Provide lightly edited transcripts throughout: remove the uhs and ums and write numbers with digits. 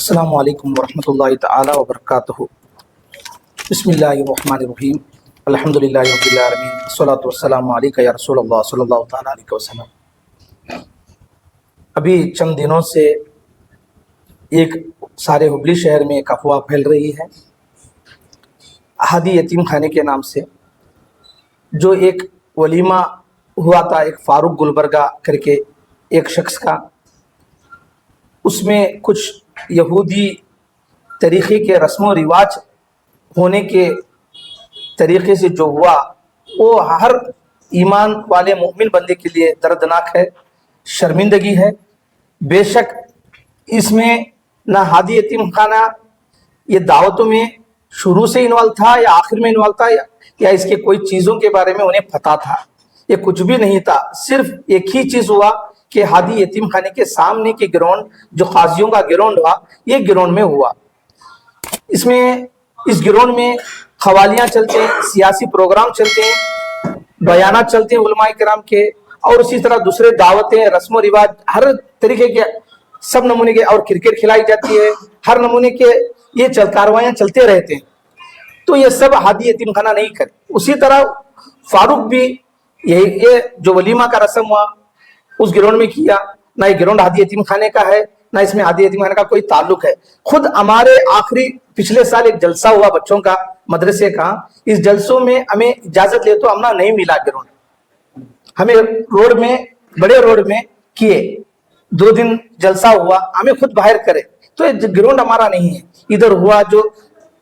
السلام علیکم ورحمۃ اللہ تعالی وبرکاتہ۔ بسم اللہ الرحمن الرحیم، الحمد للہ رب العالمین، والصلاۃ والسلام علیک یا رسول اللہ صلی اللہ تعالیٰ علیہ وسلم۔ ابھی چند دنوں سے ایک سارے ہبلی شہر میں ایک افواہ پھیل رہی ہے احادی یتیم خانے کے نام سے، جو ایک ولیمہ ہوا تھا ایک فاروق گلبرگہ کر کے ایک شخص کا، اس میں کچھ یہودی طریقے کے رسم و رواج ہونے کے طریقے سے جو ہوا وہ ہر ایمان والے مومن بندے کے لیے دردناک ہے، شرمندگی ہے۔ بے شک اس میں نہ ہادی یتیم خانہ یہ دعوتوں میں شروع سے انوالو تھا یا آخر میں انوالو تھا یا اس کے کوئی چیزوں کے بارے میں انہیں پتہ تھا، یہ کچھ بھی نہیں تھا۔ صرف ایک ہی چیز ہوا کہ ہادی یتیم خانے کے سامنے کے گراؤنڈ جو قاضیوں کا گراؤنڈ ہوا، یہ گراؤنڈ میں ہوا۔ اس گراؤنڈ میں قوالیاں چلتے ہیں، سیاسی پروگرام چلتے ہیں، بیانات چلتے ہیں علماء کرام کے، اور اسی طرح دوسرے دعوتیں، رسم و رواج، ہر طریقے کے سب نمونے کے، اور کرکٹ کھلائی جاتی ہے، ہر نمونے کے یہ کاروائیاں چلتے رہتے ہیں۔ تو یہ سب ہادی یتیم خانہ نہیں کرے۔ اسی طرح فاروق بھی یہ جو ولیمہ کا رسم ہوا اس گراؤنڈ میں کیا، نہ یہ گراؤنڈ ہادی یتیم خانے کا ہے، نہ اس میں ہادی یتیم خانے کا کوئی تعلق ہے۔ خود ہمارے آخری پچھلے سال ایک جلسہ ہوا بچوں کا مدرسے کا، اس جلسوں میں ہمیں اجازت لے تو ہمیں نہیں ملا گراؤنڈ، ہمیں روڈ میں بڑے روڈ میں کیے، 2 دن جلسہ ہوا، ہمیں خود باہر کرے، تو یہ گراؤنڈ ہمارا نہیں ہے، ادھر ہوا جو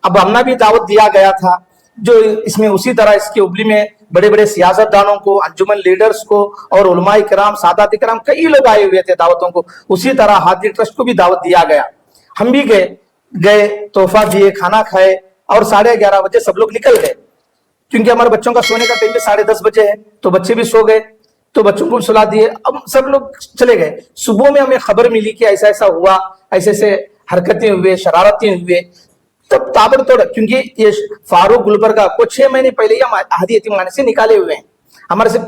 اب ہمنا بھی دعوت دیا گیا تھا، جو اس میں اسی طرح اس کے ابلی میں بڑے بڑے سیاست دانوں کو، انجمن لیڈرز کو، اور علماء کرام، سادات کرام، کئی لوگ آئے ہوئے تھے دعوتوں کو۔ اسی طرح ہادی ٹرسٹ کو بھی دعوت دیا گیا، ہم بھی گئے، تحفہ دیے، کھانا کھائے، اور 11:30 بجے سب لوگ نکل گئے، کیونکہ ہمارے بچوں کا سونے کا ٹائم بھی 10:30 بجے ہے، تو بچے بھی سو گئے، تو بچوں کو سلا دیے، اب سب لوگ چلے گئے۔ صبح میں ہمیں خبر ملی کہ ایسا ایسا ہوا، ایسے ایسے حرکتیں ہوئے، شرارتیں ہوئے، تب تابڑ توڑ، کیونکہ یہ فاروق گلبرگہ کو 6 مہینے پہلے ہی ہم ہادی یتیم خانے سے نکالے ہوئے ہیں، ہمارے سے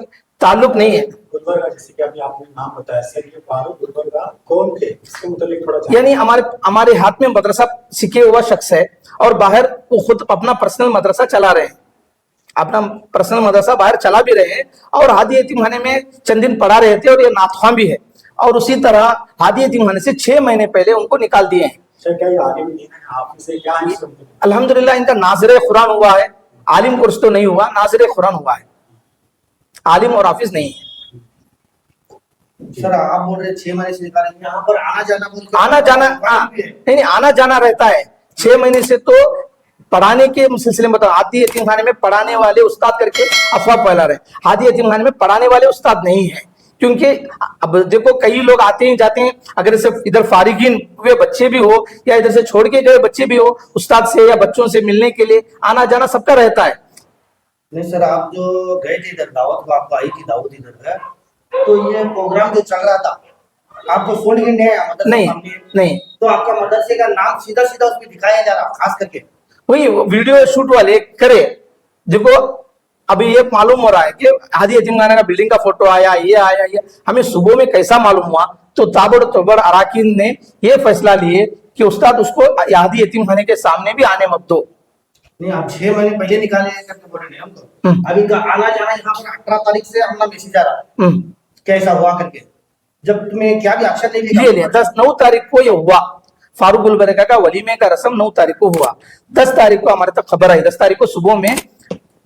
تعلق نہیں ہے۔ گلبرگہ جیسے کہ ابھی آپ نے نام بتایا سر، یہ فاروق گلبرگہ کون تھے، اس کے متعلق تھوڑا یعنی ہمارے ہاتھ میں مدرسہ سیکھے ہوا شخص ہے، اور باہر وہ خود اپنا پرسنل مدرسہ چلا رہے ہیں، اپنا پرسنل مدرسہ باہر چلا بھی رہے ہیں، اور ہادی یتیم خانے میں چند دن پڑھا رہے تھے، اور یہ نعت خواں بھی ہے، اور اسی طرح ہادی یتیم خانے سے 6 مہینے پہلے ان کو نکال دیے ہیں۔ الحمدللہ ان کا ناظر قرآن ہوا ہے، عالم کورس تو نہیں ہوا، ناظر قرآن ہوا ہے، عالم اور حافظ نہیں ہے۔ سر آپ بول رہے 6 مہینے سے نکالے، یہاں پر آنا جانا رہتا ہے 6 مہینے سے، تو پڑھانے کے سلسلے میں ہادی یتیم خانے میں پڑھانے والے استاد کر کے افواہ پھیلا رہے ہیں، ہادی یتیم خانے میں پڑھانے والے استاد نہیں ہیں، کیونکہ اب دیکھو کئی لوگ آتے ہیں جاتے ہیں، اگر صرف ادھر فارغین ہوئے بچے بھی ہو یا ادھر سے چھوڑ کے گئے بچے بھی ہو، استاد سے یا بچوں سے ملنے کے لیے آنا جانا سب کا رہتا ہے۔ نہیں سر، آپ جو گئے تھے ادھر دعوت کو، آپ کو آئی تھی دعوت ادھر ہے، تو یہ پروگرام جو چل رہا تھا آپ کو سن کے نہیں، تو آپ کا مدرسے کا نام سیدھا سیدھا اس میں دکھایا جا رہا، خاص کر کے وہی ویڈیو شوٹ والے کرے، دیکھو ابھی یہ معلوم ہو رہا ہے کہ ہادی یتیم خانے کا بلڈنگ کا فوٹو آیا، یہ ہمیں صبح میں کیسا معلوم ہوا، تو تابڑ توڑ اراکین نے یہ فیصلہ لیے کہ استاد اس کو ہادی یتیم خانے کے سامنے بھی آنے مت دو۔ نہیں، آپ 6 مہینے پہلے نکالے ہیں کر کے بولے نہیں ہم کو، ابھی کا آنا جانا یہاں پر 18 تاریخ سے ہمارا میسج آ رہا کیسا ہوا کر کے، جب تمہیں کیا بھی ایکشن نہیں لیا۔ 9 تاریخ کو یہ ہوا، فاروق گلبرگہ کا ولیمے کا رسم 9 تاریخ کو ہوا، 10 تاریخ کو ہمارے تک خبر آئی، 10 تاریخ کو صبح میں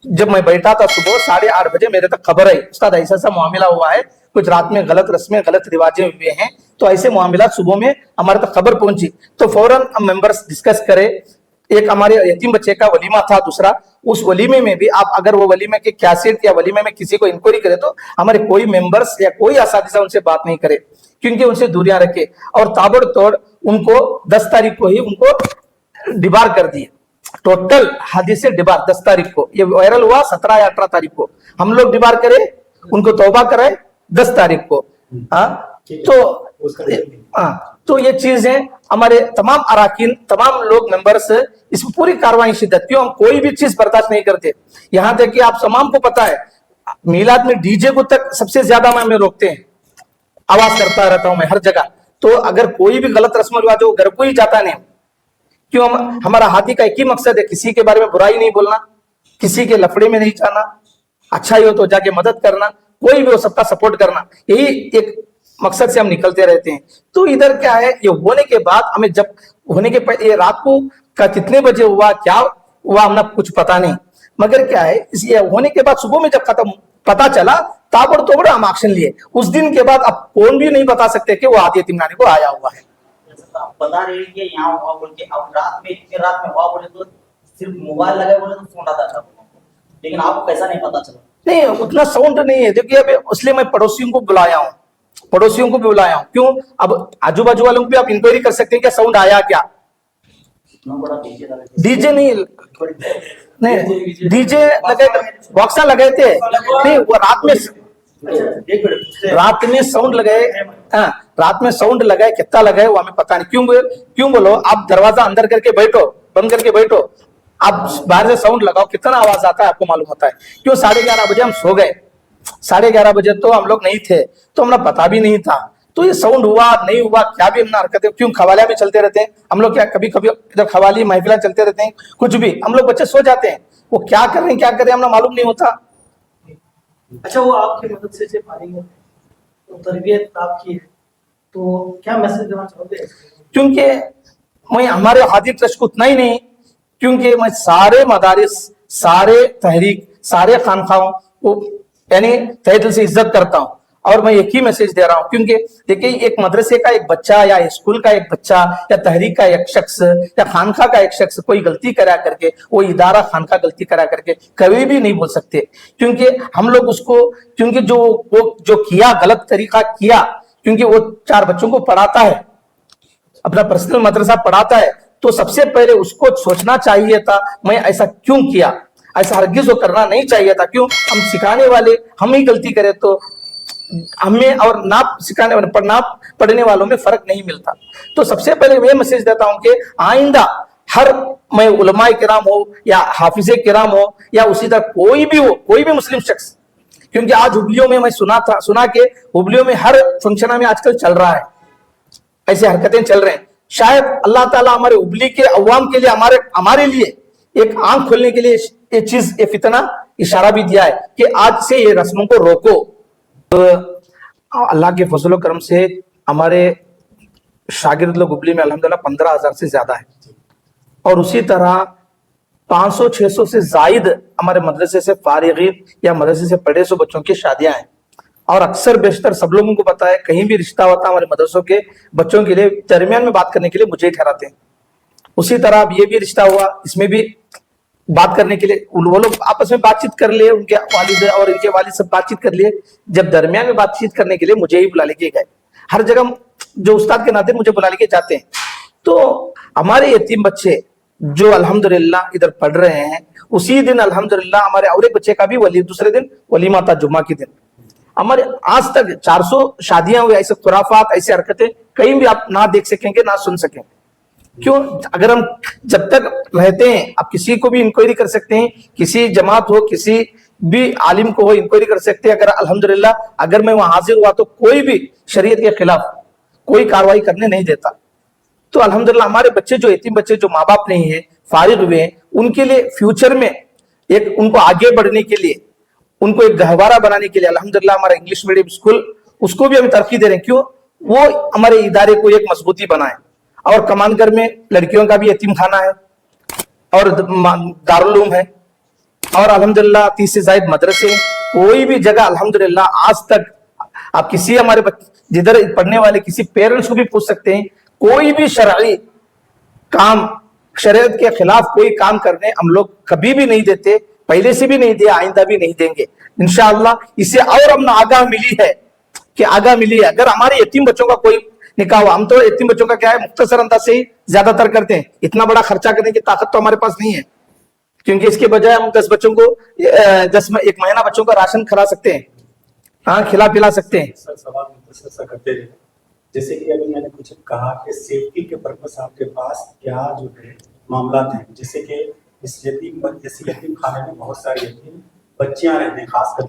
جب میں بیٹھا تھا صبح 8:30 بجے میرے تک خبر آئی، استاد ایسا ایسا معاملہ ہوا ہے، کچھ رات میں غلط رسمیں غلط رواجیں ہوئے ہیں، تو ایسے معاملات صبح میں ہمارے تک خبر پہنچی، تو فوراً ہم ممبرز ڈسکس کرے، ایک ہمارے یتیم بچے کا ولیمہ تھا، دوسرا اس ولیمے میں بھی آپ اگر وہ ولیمے کے کیسٹ یا ولیمے میں کسی کو انکوائری کرے تو ہمارے کوئی ممبرز یا کوئی اساتذہ ان سے بات نہیں کرے، کیونکہ ان سے دوریاں رکھے، اور تابڑ توڑ ان کو 10 تاریخ کو ہی ان کو ڈبار کر دیے، ٹوٹل حدیث سے ڈبار 10 تاریخ کو، یہ وائرل ہوا 17 یا 18 تاریخ کو، ہم لوگ ڈبار کرے، ان کو توبہ کرائے 10 تاریخ کو۔ تو یہ چیزیں ہمارے تمام اراکین، تمام لوگ ممبرز اس میں پوری کاروائی شدت، کیوں ہم کوئی بھی چیز برداشت نہیں کرتے، یہاں تک کہ آپ تمام کو پتا ہے میلاد میں ڈی جے کو تک سب سے زیادہ میں روکتے ہیں، آواز کرتا رہتا ہوں میں ہر جگہ، तो अगर कोई भी गलत रस्म रिवाज हो घर को ही जाता नहीं, क्यों? हमारा हाथी का एक ही मकसद है, किसी के बारे में बुराई नहीं बोलना, किसी के लफड़े में नहीं जाना, अच्छा ही हो तो जाके मदद करना, कोई भी हो सबका सपोर्ट करना, यही एक मकसद से हम निकलते रहते हैं। तो इधर क्या है, ये होने के बाद हमें जब होने के ये रात को का कितने बजे हुआ क्या हुआ हमने कुछ पता नहीं, मगर क्या है ये होने के बाद सुबह में जब खत्म पता चला ताबड़तोड़ हम एक्शन लिए। उस दिन के बाद अब कौन भी नहीं बता सकते कि वो हाथी यतीमखाने को आया हुआ है। जैसा आप बता रहे हैं कि यहाँ हुआ बोल के, अब रात में इतनी रात में हुआ बोले तो सिर्फ मोबाइल लगे बोले तो फोन आता था, लेकिन आपको कैसा नहीं पता चला? नहीं उतना साउंड नहीं है, देखिए अभी इसलिए मैं पड़ोसियों को बुलाया हूँ, पड़ोसियों को भी बुलाया हूँ। क्यों? अब आजू बाजू वालों को भी आप इंक्वायरी कर सकते हैं क्या साउंड आया क्या। इतना बड़ा डीजे लगा, डीजे नहीं डीजे लगे बॉक्सा लगे थे नहीं, वो रात में एक मिनट रात में साउंड लगाए, हाँ रात में साउंड लगाए, कितना लगाए वो हमें पता नहीं। क्यों बोलो, आप दरवाजा अंदर करके बैठो, बंद करके बैठो, आप बाहर से साउंड लगाओ, कितना आवाज आता है आपको मालूम होता है। क्यों? 11:30 बजे हम सो गए, 11:30 बजे तो हम लोग नहीं थे, तो हमें पता भी नहीं था। तो ये साउंड हुआ नहीं हुआ क्या भी हमने हरकतें, क्यों खवालिया में चलते रहते हैं हम लोग, क्या कभी कभी इधर खवाली महफिला चलते रहते हैं, कुछ भी हम लोग बच्चे सो जाते हैं, वो क्या कर रहे हैं क्या कर रहे हैं हमें मालूम नहीं होता। अच्छा, वो आपकी मदद से पानी में तो तरबियत आपकी है, तो क्या मैसेज देना चाहोगे? क्योंकि मैं हमारे हादी ट्रस्ट को उतना ही नहीं, क्योंकि मैं सारे मदारिस, सारे तहरीक, सारे खानखाओं को यानी तहे दिल से इज्जत करता हूँ, और मैं एक ही मैसेज दे रहा हूँ। क्योंकि देखिए एक मदरसे का एक बच्चा या स्कूल का एक बच्चा या तहरीक का एक शख्स या खानखा का एक शख्स कोई गलती करा करके, वो इदारा खानखा गलती करा करके कभी भी नहीं बोल सकते, क्योंकि हम लोग उसको, क्योंकि जो किया गलत तरीका किया, क्योंकि वो 4 बच्चों को पढ़ाता है, अपना पर्सनल मदरसा पढ़ाता है, तो सबसे पहले उसको सोचना चाहिए था मैं ऐसा क्यों किया, ऐसा हरगिज वो करना नहीं चाहिए था। क्यों? हम सिखाने वाले हम ही गलती करें तो हमें और ना सिखाने वाले ना पढ़ने वालों में फर्क नहीं मिलता। तो सबसे पहले मैं मैसेज देता हूं कि आइंदा हर मैं उलमाए किराम हो या हाफिजे किराम हो या उसी तरह कोई भी हो, कोई भी मुस्लिम शख्स, क्योंकि आज हुबलियों में मैं सुना के हुबलियों में हर फंक्शन में आजकल चल रहा है, ऐसे हरकतें चल रहे हैं। शायद अल्लाह ताला हमारे हुबली के अवाम के लिए, हमारे लिए एक आंख खोलने के लिए ये चीज, ये फितना इशारा भी दिया है कि आज से ये रस्मों को रोको। तो अल्लाह के फजल करम से हमारे शागिर्द लोग हुबली में अल्हम्दुलिल्लाह 15,000 से ज्यादा है, और उसी तरह 500-600 से जायद हमारे मदरसे से फारिगीन या मदरसे से पढ़े सो बच्चों की शादियां हैं। और अक्सर बेशतर सब लोगों को पता है, कहीं भी रिश्ता होता है हमारे मदरसों के बच्चों के लिए दरमियान में बात करने के लिए मुझे ही ठहराते हैं। उसी तरह अब ये भी रिश्ता हुआ, इसमें भी बात करने के लिए वो लोग आपस में बातचीत कर लिए, उनके वालिद और इनके वालिद सब बातचीत कर लिए, जब दरमियान में बातचीत करने के लिए मुझे ही बुला लेके गए। हर जगह जो उस्ताद के नाते मुझे बुला लेके जाते हैं। तो हमारे यतीम बच्चे जो अल्हम्दुलिल्लाह इधर पढ़ रहे हैं, उसी दिन अल्हम्दुलिल्लाह हमारे और एक बच्चे का भी दूसरे दिन वलीमा था, जुम्मा के दिन। हमारे आज तक 400 शादियां हुई, ऐसे खुराफात, ऐसी हरकतें कहीं भी आप ना देख सकेंगे ना सुन सकेंगे। क्यों? अगर हम जब तक रहते हैं, आप किसी को भी इंक्वायरी कर सकते हैं, किसी जमात हो, किसी भी आलिम को हो, इंक्वायरी कर सकते हैं। अगर अल्हम्दुलिल्लाह अगर मैं वहां हाजिर हुआ तो कोई भी शरीयत के खिलाफ कोई कार्रवाई करने नहीं देता। तो अल्हम्दुलिल्लाह हमारे बच्चे जो यतीम बच्चे जो माँ बाप नहीं है, फारिग हुए हैं, उनके लिए फ्यूचर में एक उनको आगे बढ़ने के लिए, उनको एक गहवारा बनाने के लिए अल्हम्दुलिल्लाह हमारा इंग्लिश मीडियम स्कूल उसको भी हम तरक्की दे रहे हैं। क्यों? वो हमारे इदारे को एक मजबूती बनाए। और कमानगर में लड़कियों का भी यतीम खाना है और दारुल उलूम है, और अल्हम्दुलिल्लाह 30 से ज्यादा मदरसे। कोई भी जगह अल्हम्दुलिल्लाह आज तक आप किसी हमारे जिधर पढ़ने वाले किसी पेरेंट्स को भी पूछ सकते हैं, कोई भी शरई काम, शरीयत के खिलाफ कोई काम करने हम लोग कभी भी नहीं देते, पहले से भी नहीं दिया, आइंदा भी नहीं देंगे इंशाअल्लाह। इससे और हम आगाह मिली है कि आगाह मिली है अगर हमारे यतीम बच्चों का कोई निकाह हुआ, हम तो यतीम बच्चों का क्या है मुख्तसर अंदाज से ही ज्यादातर करते हैं, इतना बड़ा खर्चा करने की ताकत तो हमारे पास नहीं है, क्योंकि इसके बजाय हम 10 बच्चों को 1 महीना बच्चों का राशन खिला सकते हैं, हाँ खिला पिला सकते हैं। सर सवाल मुख्तसर करते रहे, जैसे कि अभी मैंने कुछ कहा कि सेफ्टी के पर्पस आपके पास क्या जो है मामला हैं, जैसे कि इस यतीम खाने में बहुत सारे यतीम बच्चियां रहते हैं, खासकर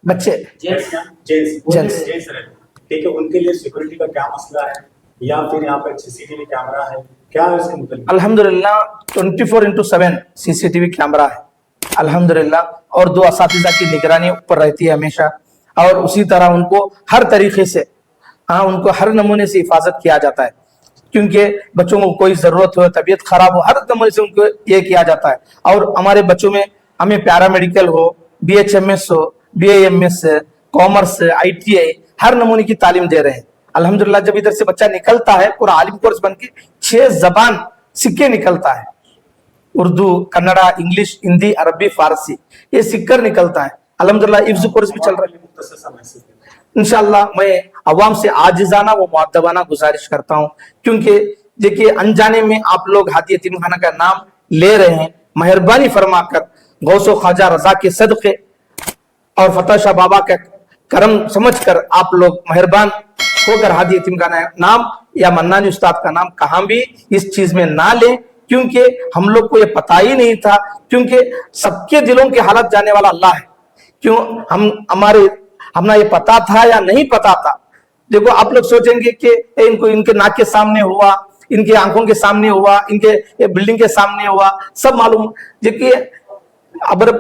बच्चे जेंट्स रहते हैं। ठीक है, उनके लिए सिक्योरिटी का क्या मसला है, या फिर यहाँ पर सीसीटीवी कैमरा है, क्या है इसके मुताबिक? अल्हम्दुलिल्लाह 24/7 सीसीटीवी कैमरा है अल्हम्दुलिल्लाह, और 2 असातिज़ा की निगरानी ऊपर रहती है हमेशा, और उसी तरह उनको हर तरीके से उनको हर नमूने से हिफाजत किया जाता है, क्योंकि बच्चों को कोई ज़रूरत हो, तबीयत खराब हो, हर नमूने से उनको ये किया जाता है। और हमारे बच्चों में हमें पैरामेडिकल हो, BHMS हो, BAMS, कॉमर्स, ITI, हर नमूने की तालीम दे रहे हैं अल्हम्दुलिल्लाह। जब इधर से बच्चा निकलता है पूरा आलिम कोर्स बन के 6 जबान सीख के निकलता है, उर्दू, कन्नड़ा, इंग्लिश, हिंदी, अरबी, फारसी, ये सीख कर निकलता है अल्हम्दुलिल्लाह। हिफ्ज़ कोर्स भी चल रहा है मुख्तसर सा मैसेज देना। इंशाअल्लाह। मैं अवाम से आजिजाना व मुअद्दबाना गुजारिश करता हूँ, क्योंकि देखिए अनजाने में आप लोग हादी यतीम खाना का नाम ले रहे हैं, मेहरबानी फरमाकर गौसो ख्वाजा रजा के सदक़े और फतेह शाह बाबा का करम समझकर आप लोग मेहरबान होकर हादी यतीम खाना नाम या मन्नानी उस्ताद का नाम कहाँ भी इस चीज में ना लें, क्योंकि हम लोग को ये पता ही नहीं था, क्योंकि सबके दिलों की हालत जाने वाला अल्लाह है। क्यों हमने ये पता था या नहीं पता था? देखो आप लोग सोचेंगे कि इनको इनके नाक के सामने हुआ, इनके आंखों के सामने हुआ, इनके बिल्डिंग के सामने हुआ, सब मालूम। देखिए अगर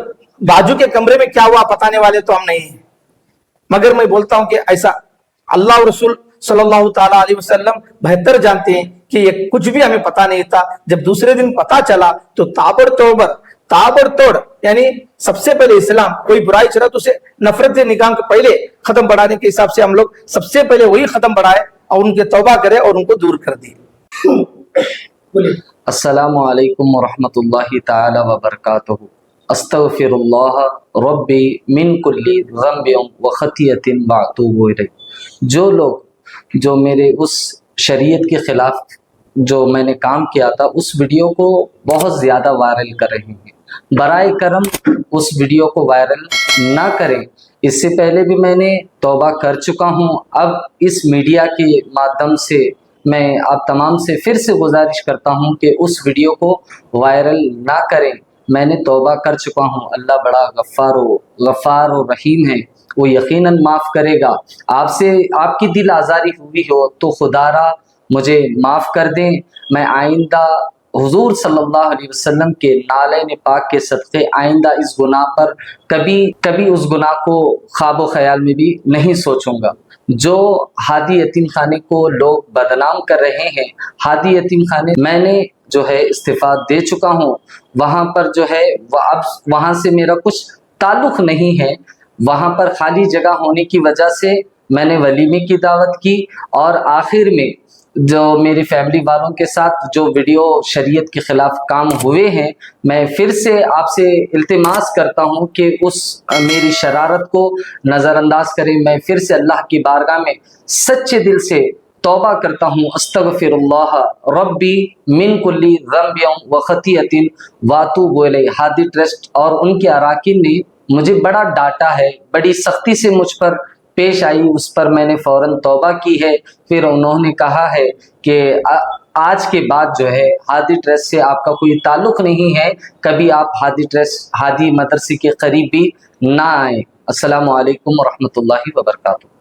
बाजू के कमरे में क्या हुआ बताने वाले तो हम नहीं हैं, मगर मैं बोलता हूं कि ऐसा अल्लाह और रसूल सल्लल्लाहु ताला अलैहि वसल्लम बेहतर जानते हैं कि ये कुछ भी हमें पता नहीं था। जब दूसरे दिन पता चला तो ताबड़तोड़ यानी सबसे पहले इस्लाम कोई बुराई चला तो उसे नफरत निकाह के पहले खत्म बढ़ाने के हिसाब से हम लोग सबसे पहले वही खत्म बढ़ाए और उनके तौबा करे और उनको दूर कर दिए। अस्सलामु अलैकुम वरहमतुल्लाहि ताला व बरकातुहू। अस्तगफिरुल्लाह रब्बी मिन कुल्ली ज़ंबिन व खतियतिन व अतूबु इलैह। जो लोग जो मेरे उस शरीयत के खिलाफ जो मैंने काम किया था उस वीडियो को बहुत ज़्यादा वायरल कर रहे हैं, बराए करम उस वीडियो को वायरल ना करें। इससे पहले भी मैंने तौबा कर चुका हूँ। अब इस मीडिया के माध्यम से मैं आप तमाम से फिर से गुजारिश करता हूँ कि उस वीडियो को वायरल ना करें। मैंने तौबा कर चुका हूँ। अल्लाह बड़ा गफ़ार और रहीम है, वो यकीनन माफ़ करेगा। आपसे आपकी दिल आज़ारी हुई हो तो खुदारा मुझे माफ़ कर दें। मैं आइंदा हुजूर सल्लल्लाहु अलैहि वसल्लम के नाले पाक के सदक़े आइंदा इस गुनाह पर कभी उस गुनाह को ख्वाब ख्याल में भी नहीं सोचूंगा। जो हादी यतीम खाने को लोग बदनाम कर रहे हैं, हादी यतीम खाने मैंने जो है इस्तीफ़ा दे चुका हूँ। वहाँ पर जो है अब वहाँ से मेरा कुछ ताल्लुक़ नहीं है। वहाँ पर खाली जगह होने की वजह से मैंने वलीमे की दावत की और आखिर में जो मेरी फैमिली वालों के साथ जो वीडियो शरीयत के ख़िलाफ़ काम हुए हैं, मैं फिर से आपसे इल्तिमास करता हूं कि उस मेरी शरारत को नज़रअंदाज करें। मैं फिर से अल्लाह की बारगाह में सच्चे दिल से तौबा करता हूं। अस्तगफिरुल्लाह रब्बी मिन कुल्ली ज़ंबिन व खतियतिन व अतूबु इलैह। हादी ट्रस्ट और उनके अराकीन ने मुझे बड़ा डांटा है, बड़ी सख्ती से मुझ पर पेश आई, उस पर मैंने फ़ौरन तौबा की है। फिर उन्होंने कहा है कि आज के बाद जो है हादी ट्रस्ट से आपका कोई ताल्लुक़ नहीं है, कभी आप हादी मदरसे के करीब भी ना आए। अस्सलामु अलैकुम वरहमतुल्लाहि वबरकातुहू।